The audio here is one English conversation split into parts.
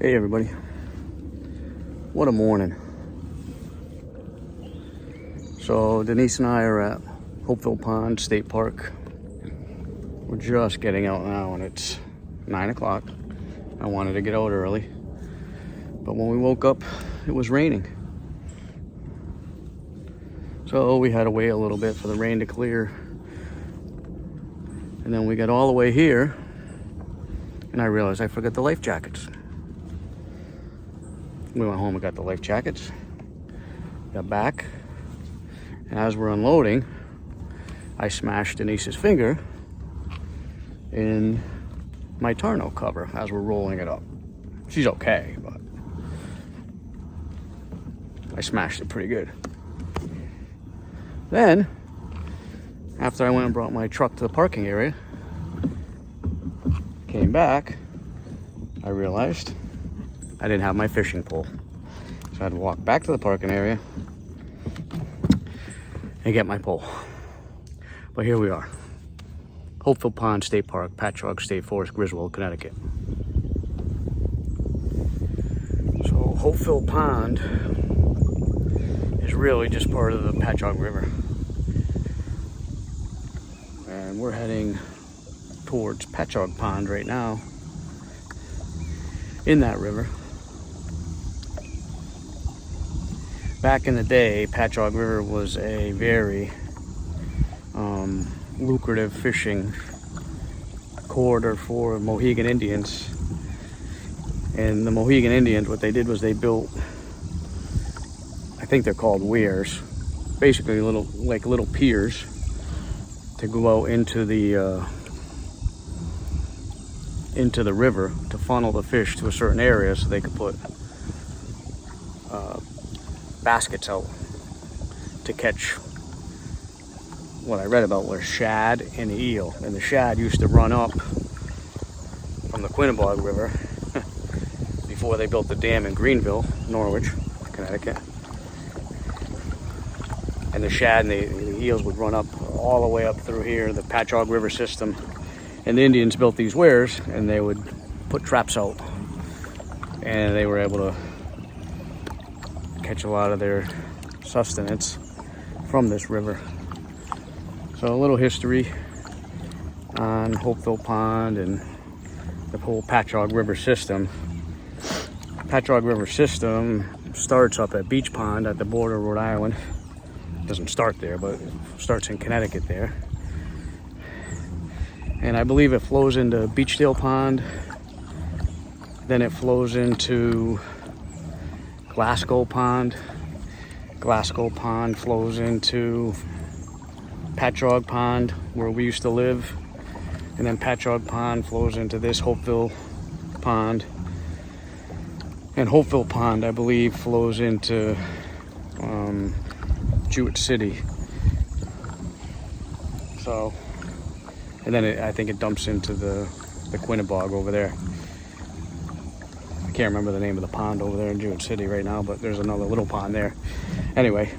Hey everybody, what a morning. So Denise and I are at Hopeville Pond State Park. We're just getting out now and it's 9 o'clock. I wanted to get out early, but when we woke up it was raining. So we had to wait a little bit for the rain to clear. And then we got all the way here and I realized I forgot the life jackets. We went home and got the life jackets, got back, and as we're unloading, I smashed Denise's finger in my tonneau cover as we're rolling it up. She's okay, but I smashed it pretty good. Then, after I went and brought my truck to the parking area, came back, I realized I didn't have my fishing pole. So I had to walk back to the parking area and get my pole. But here we are. Hopeville Pond State Park, Pachaug State Forest, Griswold, Connecticut. So Hopeville Pond is really just part of the Pachaug River. And we're heading towards Pachaug Pond right now in that river. Back in the day, Pachaug River was a very lucrative fishing corridor for Mohegan Indians. And the Mohegan Indians, what they did was they built, I think they're called weirs, basically little piers to go out into the river to funnel the fish to a certain area so they could put baskets out to catch what I read about was shad and eel. And the shad used to run up from the Quinebaug River before they built the dam in Greenville, Norwich, Connecticut. And the shad and the eels would run up all the way up through here, the Pachaug River system. And the Indians built these weirs and they would put traps out. And they were able to catch a lot of their sustenance from this river. So a little history on Hopeville Pond and the whole Pachaug River system. Pachaug River system starts up at Beach Pond at the border of Rhode Island. It doesn't start there, but it starts in Connecticut there. And I believe it flows into Beachdale Pond. Then it flows into Glasgow Pond. Glasgow Pond flows into Pachaug Pond, where we used to live. And then Pachaug Pond flows into this Hopeville Pond. And Hopeville Pond, I believe, flows into Jewett City. So, and then I think it dumps into the Quinebaug over there. I can't remember the name of the pond over there in Jewett City right now, but there's another little pond there. Anyway,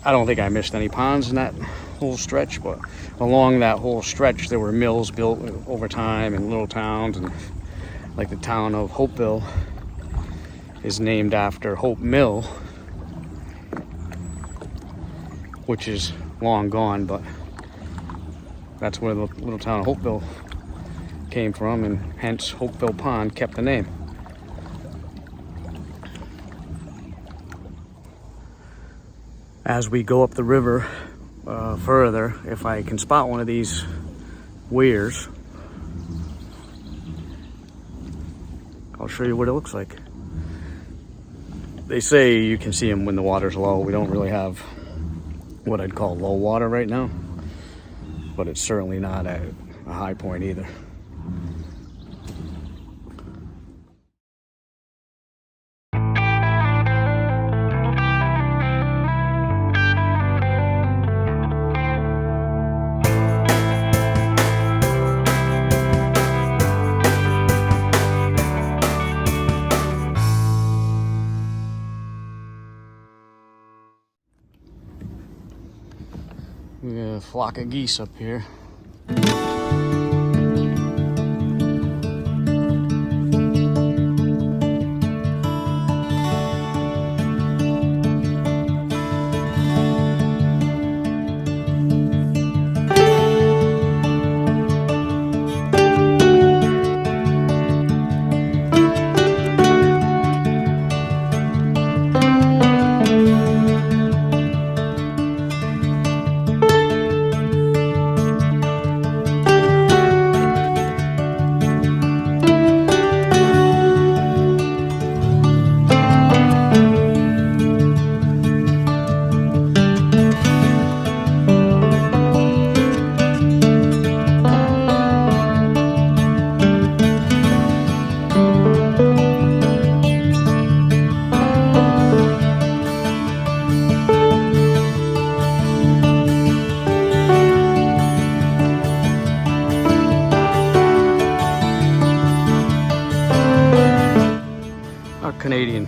I don't think I missed any ponds in that whole stretch, but along that whole stretch there were mills built over time and little towns, and like the town of Hopeville is named after Hope Mill, which is long gone, but that's where the little town of Hopeville came from, and hence Hopeville Pond kept the name. As we go up the river further, if I can spot one of these weirs, I'll show you what it looks like. They say you can see them when the water's low. We don't really have what I'd call low water right now, but it's certainly not at a high point either. We got a flock of geese up here.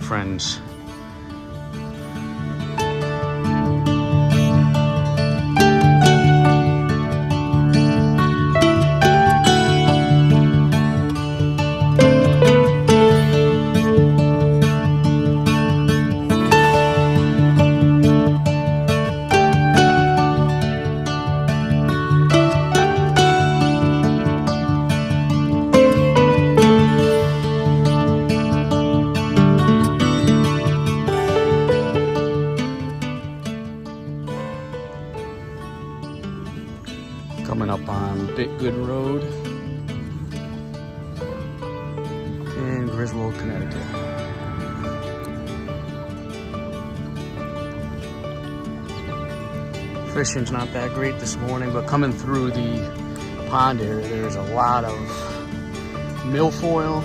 friends. Coming up on Bitgood Road in Griswold, Connecticut. Fishing's not that great this morning, but coming through the pond area, there's a lot of milfoil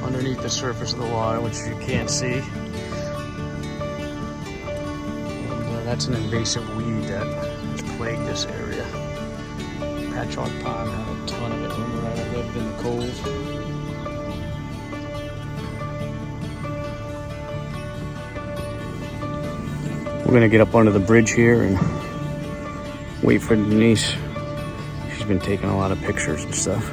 underneath the surface of the water, which you can't see. And that's an invasive weed that has plagued this area. Pachaug Pond had a ton of it when I lived in the cove. We're gonna get up under the bridge here and wait for Denise. She's been taking a lot of pictures and stuff.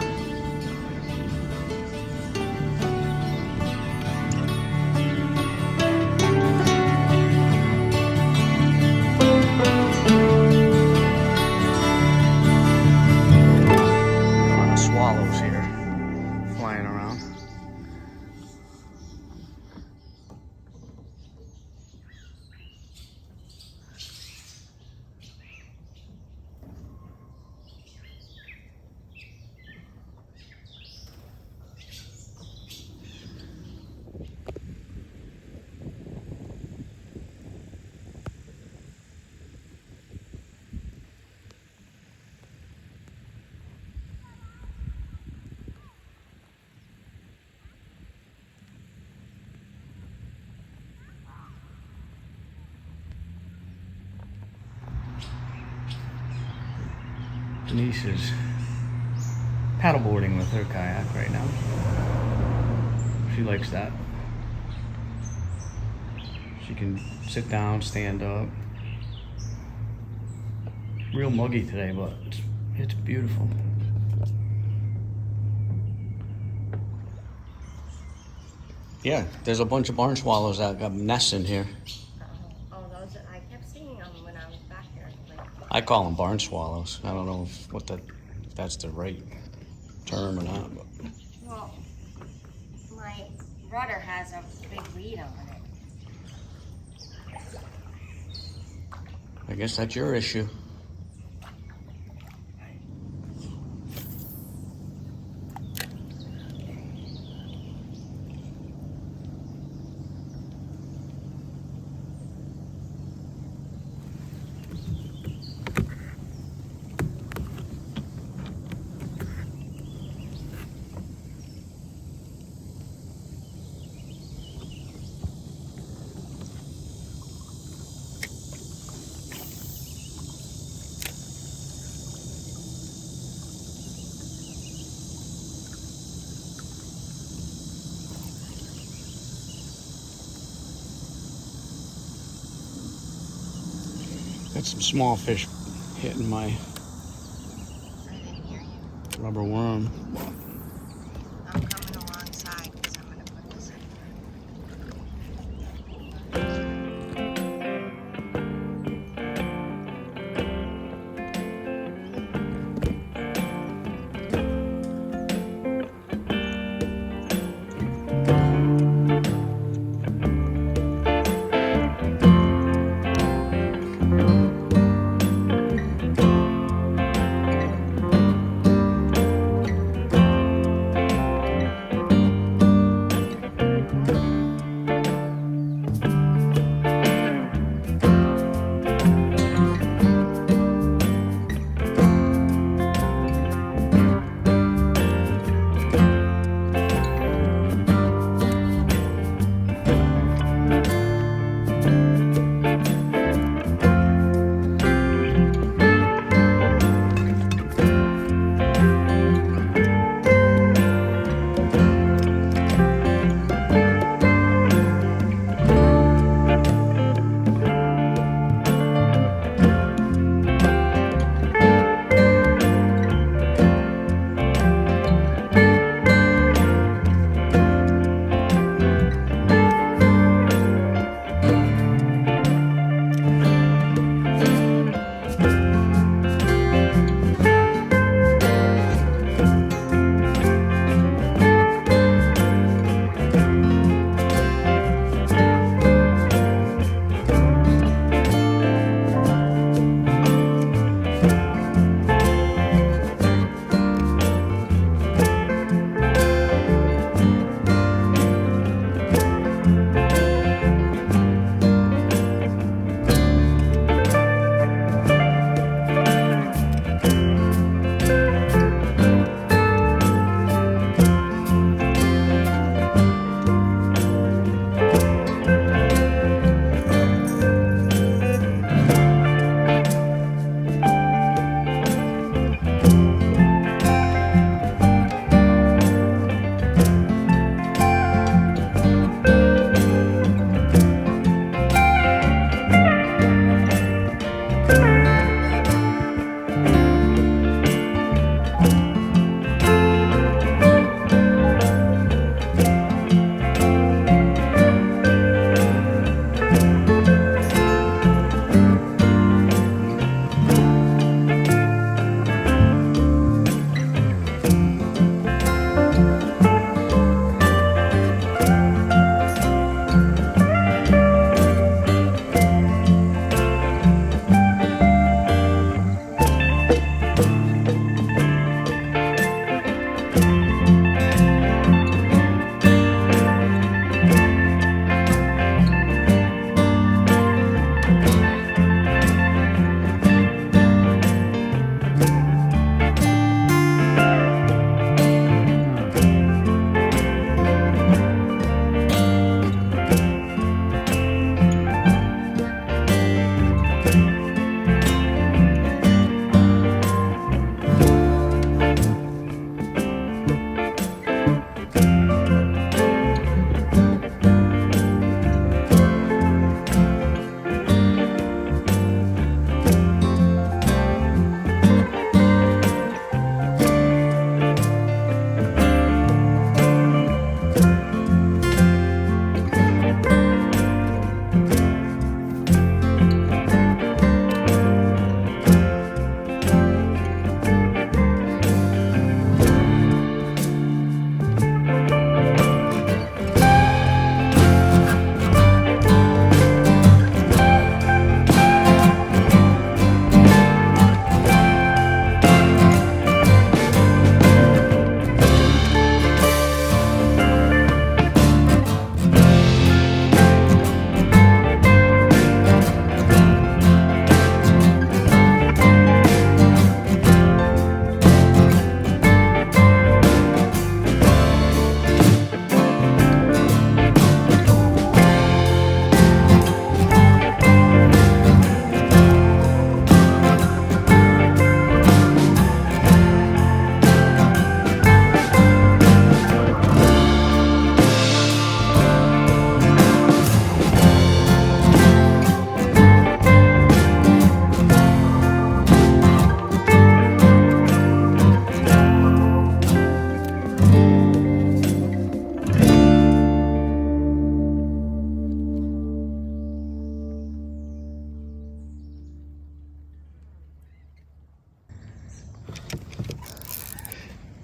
Denise is paddleboarding with her kayak right now. She likes that. She can sit down, stand up. Real muggy today, but it's beautiful. Yeah, there's a bunch of barn swallows that got nests in here. Those I kept seeing them when I was back there. I call them barn swallows. I don't know if that's the right term or not. But. Well, my rudder has a big weed on it. I guess that's your issue. Got some small fish hitting my rubber worm. I'm coming alongside because I'm going to put this in.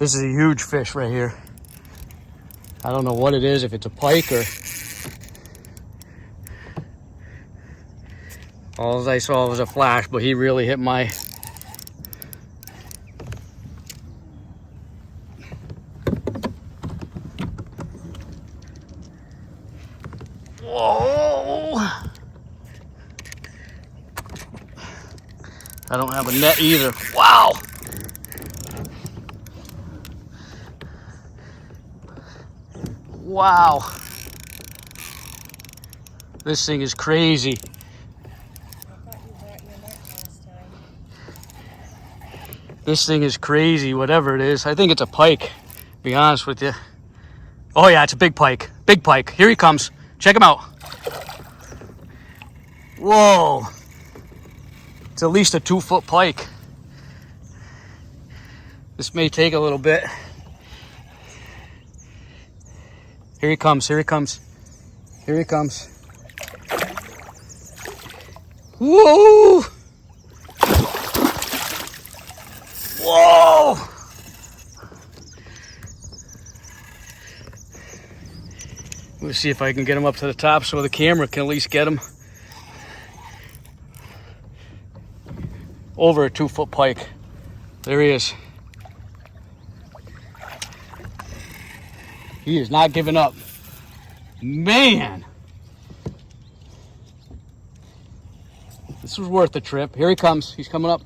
This is a huge fish right here. I don't know what it is, if it's a pike or... All I saw was a flash, but he really hit my... Whoa! I don't have a net either. Wow! Wow! This thing is crazy. This thing is crazy, whatever it is. I think it's a pike, to be honest with you. Oh yeah, it's a big pike. Big pike. Here he comes. Check him out. Whoa. It's at least a 2-foot pike. This may take a little bit. Here he comes, here he comes. Here he comes. Whoa! Whoa! Let's see if I can get him up to the top so the camera can at least get him. Over a 2-foot pike. There he is. He is not giving up. Man! This was worth the trip. Here he comes. He's coming up.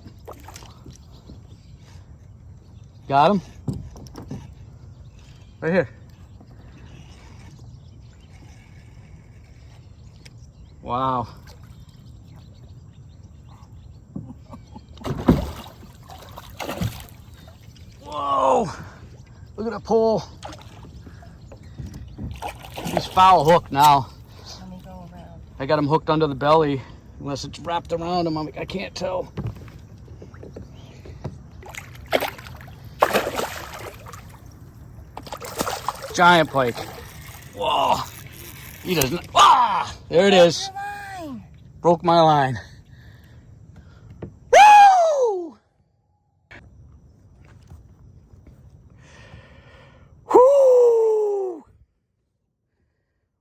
Got him? Right here. Wow. Whoa! Look at that pole. He's foul hooked now. Let me go around. I got him hooked under the belly. Unless it's wrapped around him, I can't tell. Giant pike. Whoa. He doesn't. Ah! There it is. Broke my line. Woo! Woo!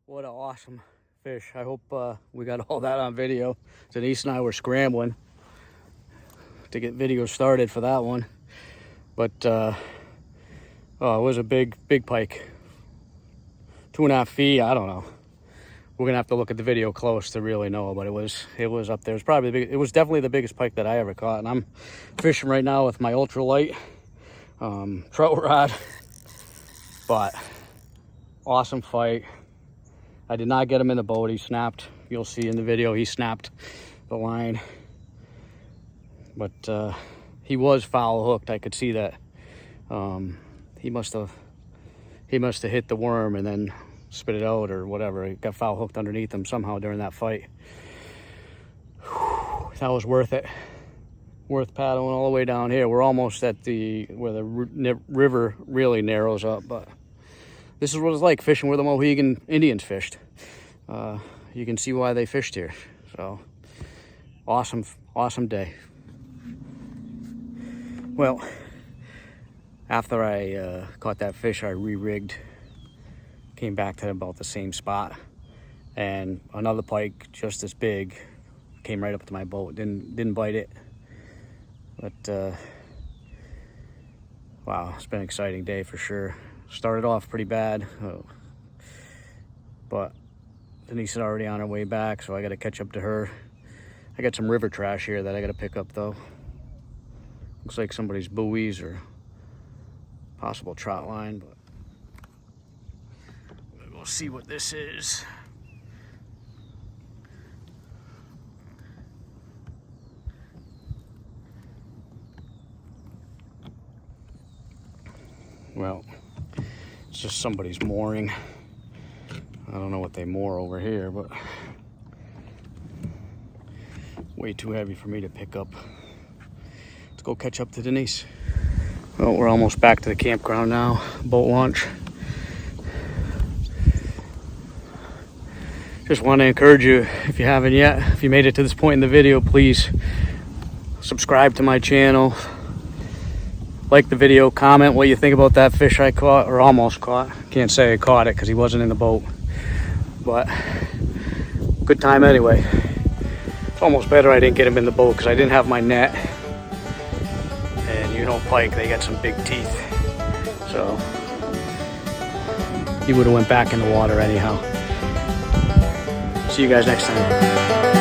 What an awesome fish. I hope we got all that on video. Denise and I were scrambling to get video started for that one. But oh, it was a big pike. 2.5 feet, I don't know. We're gonna have to look at the video close to really know, but it was up there. It was definitely the biggest pike that I ever caught. And I'm fishing right now with my ultralight trout rod. But awesome fight. I did not get him in the boat. He snapped. You'll see in the video he snapped the line. But he was foul hooked. I could see that. He must have hit the worm and then spit it out or whatever. It got foul hooked underneath him somehow during that fight. Whew, that was worth it. Worth paddling all the way down here. We're almost at where the river really narrows up, but this is what it's like fishing where the Mohegan Indians fished. You can see why they fished here. So awesome day. Well, after I caught that fish, I re-rigged, came back to about the same spot, and another pike just as big came right up to my boat. Didn't bite it, but wow, it's been an exciting day for sure. Started off pretty bad, but Denise is already on her way back, so I got to catch up to her. I got some river trash here that I got to pick up though. Looks like somebody's buoys or possible trout line, but we'll see what this is. Well, it's just somebody's mooring. I don't know what they moor over here, but way too heavy for me to pick up. Let's go catch up to Denise. Well, we're almost back to the campground now. Boat launch. Just want to encourage you, if you haven't yet, if you made it to this point in the video, please subscribe to my channel. Like the video, comment what you think about that fish I caught, or almost caught. Can't say I caught it because he wasn't in the boat. But good time anyway. It's almost better I didn't get him in the boat because I didn't have my net. And you know pike, they got some big teeth. So he would have went back in the water anyhow. See you guys next time.